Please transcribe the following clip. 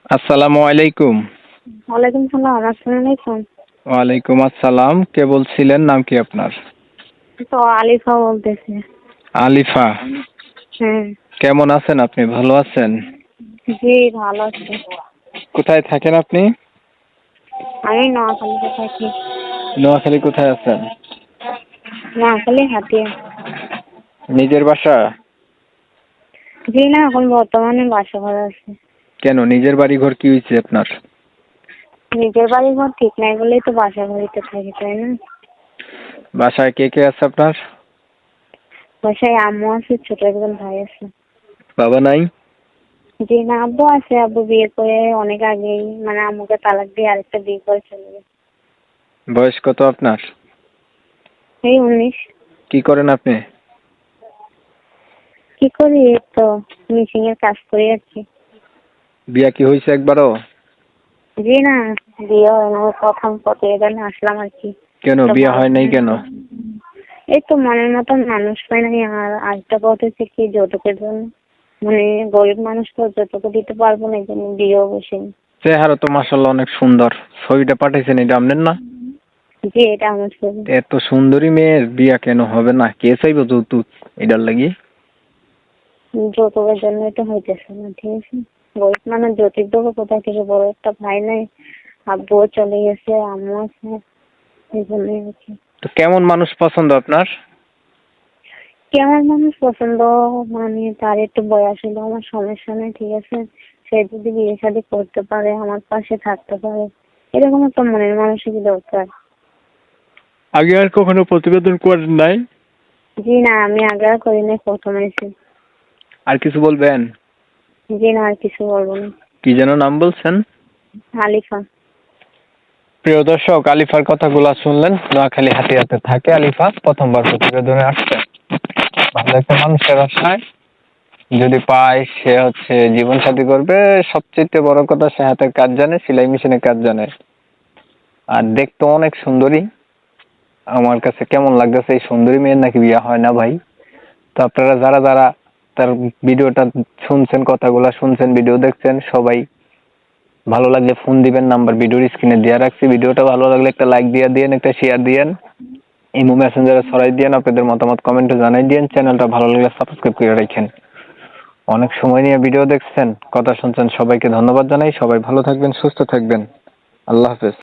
আসসালামু আলাইকুম। ওয়ালাইকুম সালাম। আসসালামু আলাইকুম। ওয়ালাইকুম আসসালাম। কে বলছিলেন? নাম কি আপনার? তো আলিফা বলতেছি। আলিফা। হ্যাঁ। কেমন আছেন আপনি? ভালো আছেন? জি, ভালো আছি। কোথায় থাকেন আপনি? আমি নোয়াখালীতে থাকি। নোয়াখালী কোথায় আছেন? নোয়াখালী হাতিয়া। নিজের বাসা? জি না, এখন বর্তমানে বাসা ভাড়া আছে। কেন নিজের বাড়ি ঘর কি হয়েছে আপনার? নিজের বাড়ি ঘর ঠিক নাই বলেই তো বাসা বাড়িতে থাকি, তাই না? বাসায় কে কে আছে আপনার? বাসায় আম্মু আছে, ছোট একজন ভাই আছে। বাবা নাই? জি না, আব্বু আছে। আব্বু বিয়ে করে অনেক আগেই, মানে আম্মুকে তালাক দিয়ে আরেকটা বিয়ে করে চলে গেছে। বয়স কত আপনার? এই 19। কি করেন আপনি? কি করি, এই তো মিশিং এর কাজ করি আর কি। বিয়া কি হয়েছে একবারও? জি না, বিয়ে হয় না, প্রথম প্রতিবেদনে আসলাম আর কি। কেন তো বিয়া ভাই, হয় নাই কেন? এই তো মনের মতন মানুষ পাই নাই। আর আরেকটা কথা হচ্ছে কি, যৌতুকের জন্য, মানে গরিব মানুষ তো যৌতুক দিতে পারবো না, এই জন্য বিয়েও বসেনি। চেহারা তো মাশাআল্লাহ অনেক সুন্দর। ছবিটা পাঠাইছেন, এটা আপনার না? জি, এটা আমার ছবি। এত সুন্দরী মেয়ের বিয়া কেন হবে না? কে চাইবো যৌতুক এটার লাগি? যৌতুকের জন্য এটা হইতেছে না, ঠিক আছে। গরিব মানুষ যৌতুক দেবো কোথায় থেকে? বড় একটা ভাই নাই, আব্বুও চলে গেছে, আম্মু আছে, এই জন্যই আর কি। তো কেমন মানুষ পছন্দ আপনার? কেমন মানুষ পছন্দ, মানে তার একটু বয়স হলো, আমার সমস্যা নেই, ঠিক আছে। সে যদি বিয়ে শাদী করতে পারে, আমার পাশে থাকতে পারে, এরকম একটা মনের মানুষই দরকার। আগে আর কখনো প্রতিবেদন করেন নাই? জি না, আমি আগে আর করি নাই, প্রথম এসে। আর কিছু বলবেন? জি না, আর কিছু বলবো না। কি যেন নাম বলছেন? আলিফা। প্রিয় দর্শক, আলিফার কথাগুলা শুনলেন। নোয়াখালী হাতিয়াতে থাকে আলিফা, প্রথমবার প্রতিবেদনে আসছে। ভালো একটা মানুষের আশায় যদি পায়, সে হচ্ছে জীবন সাথী করবে। সবচেয়ে বড় কথা, সে হাতের কাজ জানে, সেলাই মেশিনের কাজ জানে, আর দেখতে অনেক সুন্দরী। আমার কাছে কেমন লাগতেছে, এই সুন্দরী মেয়ের নাকি বিয়ে হয় না ভাই। তো আপনারা যারা যারা তার ভিডিওটা শুনছেন, কথাগুলা শুনছেন, ভিডিও দেখছেন, সবাই ভালো লাগলে ফোন দিবেন। নাম্বার ভিডিওর স্ক্রিনে দেওয়া রাখছি। ভিডিওটা ভালো লাগলে একটা লাইক দিয়ে দিয়েন, একটা শেয়ার দিয়েন, ইমো মেসেঞ্জারে ছড়াই দিয়েন, আপনাদের মতামত কমেন্টে জানাই দিয়েন। চ্যানেলটা ভালো লাগলে সাবস্ক্রাইব করে রাখেন। অনেক সময় নিয়ে ভিডিও দেখছেন, কথা শুনছেন, সবাইকে ধন্যবাদ জানাই। সবাই ভালো থাকবেন, সুস্থ থাকবেন। আল্লাহ হাফেজ।